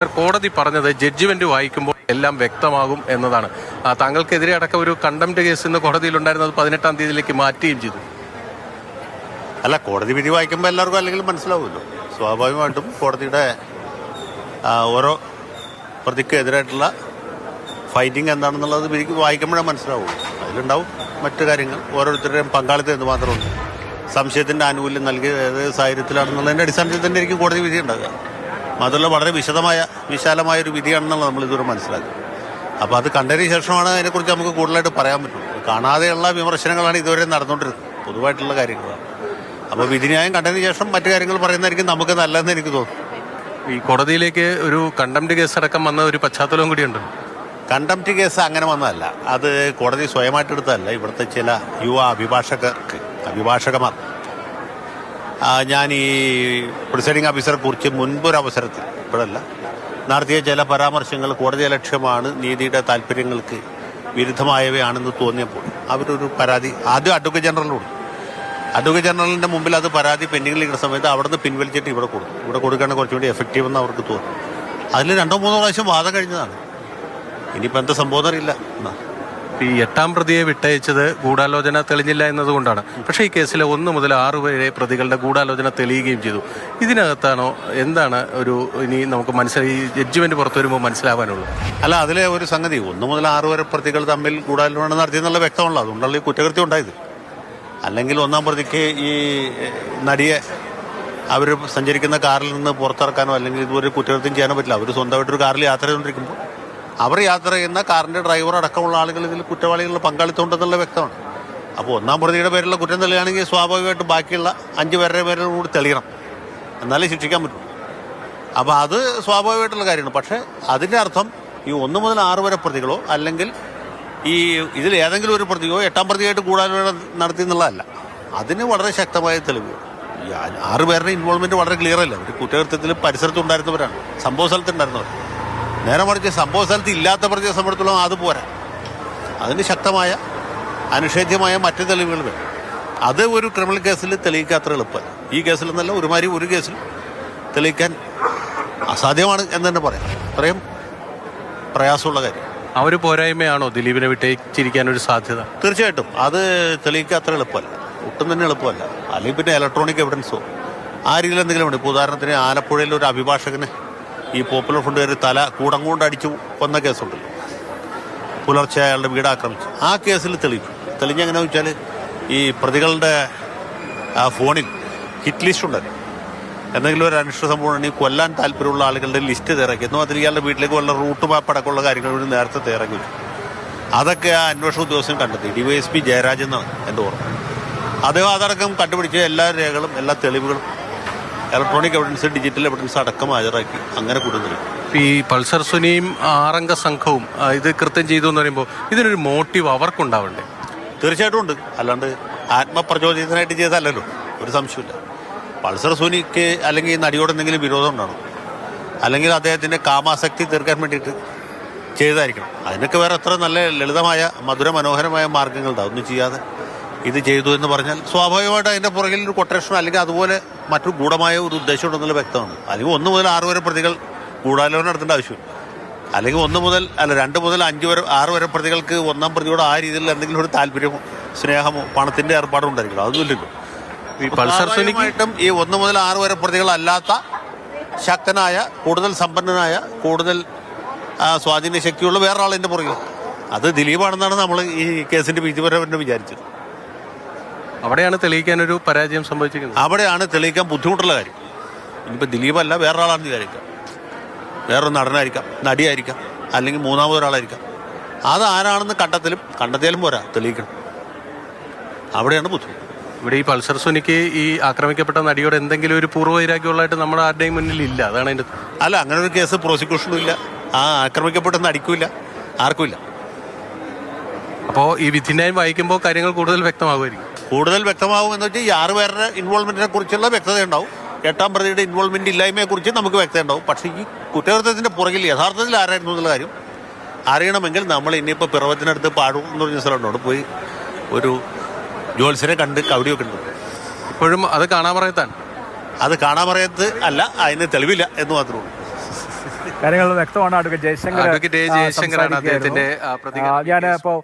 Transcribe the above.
കോടതി പറഞ്ഞത് ജഡ്ജ്മെന്റ് വായിക്കുമ്പോൾ എല്ലാം വ്യക്തമാകും എന്നതാണ്. താങ്കൾക്കെതിരെ അടക്കം ഒരു കണ്ടംപ്റ്റ് കേസ് ഇന്ന് കോടതിയിലുണ്ടായിരുന്നത് 18-ാം തീയതിയിലേക്ക് മാറ്റുകയും ചെയ്തു. അല്ല, കോടതി വിധി വായിക്കുമ്പോൾ എല്ലാവർക്കും അല്ലെങ്കിൽ മനസ്സിലാവുമല്ലോ. സ്വാഭാവികമായിട്ടും കോടതിയുടെ ഓരോ പ്രതിക്ക് എതിരായിട്ടുള്ള ഫൈറ്റിംഗ് എന്താണെന്നുള്ളത് വിധിക്ക് വായിക്കുമ്പോഴേ മനസ്സിലാവുള്ളൂ. അതിലുണ്ടാവും മറ്റു കാര്യങ്ങൾ, ഓരോരുത്തരുടെയും പങ്കാളിത്തം എന്ന് മാത്രമുണ്ട്. സംശയത്തിൻ്റെ ആനുകൂല്യം നൽകിയ ഏത് സാഹചര്യത്തിലാണെന്നുള്ളതിൻ്റെ അടിസ്ഥാനത്തിൽ തന്നെ ആയിരിക്കും കോടതി വിധി ഉണ്ടാകുക. മാത്രമല്ല വളരെ വിശാലമായൊരു വിധിയാണെന്നുള്ളത് നമ്മൾ ഇതുവരെ മനസ്സിലാക്കുക. അപ്പോൾ അത് കണ്ടതിന് ശേഷമാണ് അതിനെക്കുറിച്ച് നമുക്ക് കൂടുതലായിട്ട് പറയാൻ പറ്റുള്ളൂ. കാണാതെയുള്ള വിമർശനങ്ങളാണ് ഇതുവരെ നടന്നുകൊണ്ടിരുന്നത്, പൊതുവായിട്ടുള്ള കാര്യങ്ങളാണ്. അപ്പോൾ വിധിന്യായം കണ്ടതിന് ശേഷം മറ്റു കാര്യങ്ങൾ പറയുന്നതായിരിക്കും നമുക്ക് നല്ലതെന്ന് എനിക്ക് തോന്നുന്നു. ഈ കോടതിയിലേക്ക് ഒരു കണ്ടംപ്റ്റ് കേസ് അടക്കം വന്ന ഒരു പശ്ചാത്തലവും കൂടിയുണ്ട്. കണ്ടംപ്റ്റ് കേസ് അങ്ങനെ വന്നതല്ല, അത് കോടതി സ്വയമായിട്ട് എടുത്തതല്ല. ഇവിടുത്തെ ചില യുവ അഭിഭാഷകമാർ ഞാൻ ഈ പ്രിസൈഡിംഗ് ഓഫീസറെ കുറിച്ച് മുൻപൊരവസരത്തിൽ, ഇപ്പോഴല്ല, നടത്തിയ ചില പരാമർശങ്ങൾ കോടതി ലക്ഷ്യമാണ്, നീതിയുടെ താല്പര്യങ്ങൾക്ക് വിരുദ്ധമായവയാണെന്ന് തോന്നിയപ്പോൾ അവരൊരു പരാതി ആദ്യം അഡ്വക്കേറ്റ് ജനറലിൻ്റെ മുമ്പിൽ അത് പരാതി പെൻഡിങ്ങിലിരിക്കുന്ന സമയത്ത് അവിടെ നിന്ന് പിൻവലിച്ചിട്ട് ഇവിടെ കൊടുക്കുകയാണ് കുറച്ചുകൂടി എഫക്റ്റീവ് എന്ന് അവർക്ക് തോന്നി. അതിൽ 2-3 പ്രാവശ്യം വാദം കഴിഞ്ഞതാണ്. ഇനിയിപ്പോൾ എന്താ സംഭവം അറിയില്ല. ഈ 8-ാം പ്രതിയെ വിട്ടയച്ചത് ഗൂഢാലോചന തെളിഞ്ഞില്ല എന്നതുകൊണ്ടാണ്. പക്ഷേ ഈ കേസിലെ 1 മുതൽ 6 വരെ പ്രതികളുടെ ഗൂഢാലോചന തെളിയുകയും ചെയ്തു. ഇതിനകത്താണോ എന്താണ് ഒരു ഇനി നമുക്ക് ഈ ജഡ്ജ്മെന്റ് പുറത്തു വരുമ്പോൾ മനസ്സിലാവാനുള്ളൂ? അല്ല, അതിലെ ഒരു സംഗതി 1 മുതൽ 6 വരെ പ്രതികൾ തമ്മിൽ ഗൂഢാലോചന നടത്തിയെന്നുള്ള വ്യക്തമുള്ള, അതുകൊണ്ടുള്ള ഈ കുറ്റകൃത്യം ഉണ്ടായത്. അല്ലെങ്കിൽ 1-ാം പ്രതിക്ക് ഈ നടിയെ അവർ സഞ്ചരിക്കുന്ന കാറിൽ നിന്ന് പുറത്തിറക്കാനോ അല്ലെങ്കിൽ ഇതുപോലെ കുറ്റകൃത്യം ചെയ്യാനോ പറ്റില്ല. അവർ സ്വന്തമായിട്ടൊരു കാറിൽ യാത്ര ചെയ്തുകൊണ്ടിരിക്കുമ്പോൾ അവർ യാത്ര ചെയ്യുന്ന കാറിൻ്റെ ഡ്രൈവർ അടക്കമുള്ള ആളുകൾ ഇതിൽ കുറ്റവാളികളുടെ പങ്കാളിത്തം ഉണ്ടെന്നുള്ള വ്യക്തമാണ്. അപ്പോൾ 1-ാം പ്രതിയുടെ പേരിലുള്ള കുറ്റം തെളിയുകയാണെങ്കിൽ സ്വാഭാവികമായിട്ട് ബാക്കിയുള്ള 5 പേരുടെ പേരിൽ കൂടി തെളിയണം, എന്നാലേ ശിക്ഷിക്കാൻ പറ്റും. അപ്പോൾ അത് സ്വാഭാവികമായിട്ടുള്ള കാര്യമാണ്. പക്ഷേ അതിൻ്റെ അർത്ഥം ഈ 1 മുതൽ 6 വരെ പ്രതികളോ അല്ലെങ്കിൽ ഈ ഇതിൽ ഏതെങ്കിലും ഒരു പ്രതിയോ 8-ാം പ്രതിയായിട്ട് ഗൂഢാലോചന നടത്തി എന്നുള്ളതല്ല. അതിന് വളരെ ശക്തമായ തെളിവ്. ഈ 6 പേരുടെ ഇൻവോൾവ്മെൻറ്റ് വളരെ ക്ലിയർ അല്ല. അവർ കുറ്റകൃത്യത്തിൽ പരിസരത്തുണ്ടായിരുന്നവരാണ്, സംഭവ സ്ഥലത്തുണ്ടായിരുന്നവർ. നേരെ മറിച്ച് സംഭവ സ്ഥലത്ത് ഇല്ലാത്ത പ്രതിയെ സംബന്ധിച്ചിടത്തോളം അത് പോരാ. അതിന് ശക്തമായ അനിഷേധ്യമായ മറ്റു തെളിവുകൾ വേണം. അത് ഒരു ക്രിമിനൽ കേസിൽ തെളിയിക്കാത്ര എളുപ്പമല്ല. ഈ കേസിൽ നിന്നല്ല, ഒരു കേസിൽ തെളിയിക്കാൻ അസാധ്യമാണ് എന്ന് തന്നെ പറയാം. അത്രയും പ്രയാസമുള്ള കാര്യം. ആ ഒരു പോരായ്മയാണോ ദിലീപിനെ വിട്ടയച്ചിരിക്കാനൊരു സാധ്യത? തീർച്ചയായിട്ടും അത് തെളിയിക്കാത്ര എളുപ്പമല്ല, ഒട്ടും തന്നെ എളുപ്പമല്ല. അല്ലെങ്കിൽ പിന്നെ ഇലക്ട്രോണിക് എവിഡൻസോ ആ രീതിയിൽ എന്തെങ്കിലും ഉണ്ട്. ഇപ്പോൾ ഉദാഹരണത്തിന് ആലപ്പുഴയിൽ ഒരു അഭിഭാഷകന് ഈ പോപ്പുലർ ഫ്രണ്ടുകാർ തല കൂടം കൊണ്ട് അടിച്ചു കൊന്ന കേസുണ്ടല്ലോ, പുലർച്ചെ അയാളുടെ വീട് ആക്രമിച്ചു. ആ കേസിൽ തെളിഞ്ഞെങ്ങനെയാണെന്ന് വെച്ചാൽ ഈ പ്രതികളുടെ ഫോണിൽ ഹിറ്റ് ലിസ്റ്റ് ഉണ്ടായിരുന്നു. എന്തെങ്കിലും ഒരു അനിഷ്ട സംഭവം ഉണ്ടെങ്കിൽ കൊല്ലാൻ താല്പര്യമുള്ള ആളുകളുടെ ലിസ്റ്റ് തയ്യാറാക്കി. എന്നും അതിൽ ഇയാളുടെ വീട്ടിലേക്ക് വല്ല റൂട്ട് മാപ്പ് അടക്കമുള്ള കാര്യങ്ങൾ കൂടി നേരത്തെ തയ്യാറാക്കി വെച്ചു. അതൊക്കെ ആ അന്വേഷണ ഉദ്യോഗസ്ഥൻ കണ്ടെത്തി. DYSP ജയരാജ് എന്നാണ് എൻ്റെ ഓർമ്മ. അദ്ദേഹം അതടക്കം കണ്ടുപിടിച്ച എല്ലാ രേഖകളും എല്ലാ തെളിവുകളും ഇലക്ട്രോണിക് എവിഡൻസ്, ഡിജിറ്റൽ എവിഡൻസ് അടക്കം ഹാജരാക്കി അങ്ങനെ കൂടുതൽ. ഈ പൾസർ സുനിയും 6-അംഗ സംഘവും ഇത് കൃത്യം ചെയ്തു എന്ന് പറയുമ്പോൾ ഇതിനൊരു മോട്ടീവ് അവർക്കുണ്ടാവണ്ടേ? തീർച്ചയായിട്ടും ഉണ്ട്. അല്ലാണ്ട് ആത്മപ്രചോദിതനായിട്ട് ചെയ്തല്ലോ, ഒരു സംശയമില്ല. പൾസർ സുനിക്ക് അല്ലെങ്കിൽ ഈ നടിയോട് എന്തെങ്കിലും വിരോധം ഉണ്ടാണോ, അല്ലെങ്കിൽ അദ്ദേഹത്തിൻ്റെ കാമാസക്തി തീർക്കാൻ വേണ്ടിയിട്ട് ചെയ്തതായിരിക്കണം. അതിനൊക്കെ വേറെ എത്ര നല്ല ലളിതമായ മധുര മനോഹരമായ മാർഗ്ഗങ്ങളുണ്ടാവും. ഒന്നും ചെയ്യാതെ ഇത് ചെയ്തു എന്ന് പറഞ്ഞാൽ സ്വാഭാവികമായിട്ട് അതിൻ്റെ പുറകിൽ ഒരു കൊട്ടേഷൻ അല്ലെങ്കിൽ അതുപോലെ മറ്റൊരു ഗൂഢമായ ഒരു ഉദ്ദേശം ഉണ്ടെന്നുള്ള വ്യക്തമാണ്. അല്ലെങ്കിൽ 1 മുതൽ 6 വരെ പ്രതികൾ ഗൂഢാലോചന നടത്തേണ്ട ആവശ്യമില്ല. അല്ലെങ്കിൽ 2 മുതൽ 5 വരെ 6 വരെ പ്രതികൾക്ക് 1-ാം പ്രതിയോട് ആ രീതിയിൽ എന്തെങ്കിലും ഒരു താല്പര്യമോ സ്നേഹമോ പണത്തിൻ്റെ ഏർപ്പാടും ഉണ്ടായിരിക്കണം. അതൊന്നുമില്ലല്ലോ. സ്വാഭാവികമായിട്ടും ഈ 1 മുതൽ 6 വരെ പ്രതികളല്ലാത്ത ശക്തനായ, കൂടുതൽ സമ്പന്നനായ, കൂടുതൽ സ്വാധീന ശക്തിയുള്ള വേറൊരാളിൻ്റെ പുറകിൽ, അത് ദിലീപാണെന്നാണ് നമ്മൾ ഈ കേസിൻ്റെ വിധിപരമായിട്ട് വിചാരിച്ചത്. അവിടെയാണ് തെളിയിക്കാനൊരു പരാജയം സംഭവിച്ചിരിക്കുന്നത്. അവിടെയാണ് തെളിയിക്കാൻ ബുദ്ധിമുട്ടുള്ള കാര്യം. ഇനിയിപ്പോൾ ദിലീപല്ല, വേറൊരാളാണെന്ന് വിചാരിക്കാം, വേറൊരു നടനായിരിക്കാം, നടിയായിരിക്കാം, അല്ലെങ്കിൽ 3-മതൊരാളായിരിക്കാം. അത് ആരാണെന്ന് കണ്ടെത്തിയാലും പോരാ, തെളിയിക്കണം. അവിടെയാണ് ബുദ്ധിമുട്ട്. ഇവിടെ ഈ പൾസർ സുനിക്ക് ഈ ആക്രമിക്കപ്പെട്ട നടിയോട് എന്തെങ്കിലും ഒരു പൂർവ്വവൈരാഗ്യമുള്ളതായിട്ട് നമ്മുടെ ആരുടെയും മുന്നിൽ ഇല്ല. അതാണ് അതിൻ്റെ. അല്ല, അങ്ങനെ ഒരു കേസ് പ്രോസിക്യൂഷനും ഇല്ല, ആ ആക്രമിക്കപ്പെട്ട നടിക്കുമില്ല, ആർക്കുമില്ല. അപ്പോൾ ഈ വിധിന്യായം വായിക്കുമ്പോൾ കാര്യങ്ങൾ കൂടുതൽ വ്യക്തമാകുമായിരിക്കും. കൂടുതൽ വ്യക്തമാകും എന്ന് വെച്ചാൽ ഈ 6 പേരുടെ ഇൻവോൾവ്മെൻറ്റിനെ കുറിച്ചുള്ള വ്യക്തത ഉണ്ടാവും. 8-ാം പ്രതിയുടെ ഇൻവോൾവ്മെൻറ്റ് ഇല്ലായ്മയെക്കുറിച്ച് നമുക്ക് വ്യക്തത ഉണ്ടാവും. പക്ഷേ ഈ കുറ്റകൃത്യത്തിൻ്റെ പുറകിൽ യഥാർത്ഥത്തിൽ ആരായിരുന്നു എന്നുള്ള കാര്യം അറിയണമെങ്കിൽ നമ്മൾ ഇനിയിപ്പോൾ പിറവത്തിനടുത്ത് പാടൂർ എന്ന് പറഞ്ഞ സ്ഥലമുണ്ട്, അവിടെ പോയി ഒരു ജോത്സ്യനെ കണ്ട് കവടിയൊക്കെ ഉണ്ട്. ഇപ്പോഴും അത് കാണാൻ പറയത്താൻ അത് കാണാൻ പറയത്ത് അല്ല, അതിന് തെളിവില്ല എന്ന് മാത്രമേ ഉള്ളൂ. കാര്യങ്ങൾ വ്യക്തമാണ്. അഡ്വക്കേറ്റ് ജയശങ്കർ അഡ്വക്കേറ്റ് ജയശങ്കറാണ് അദ്ദേഹത്തിന്റെ പ്രതികരണം. ഞാൻ ഇപ്പോൾ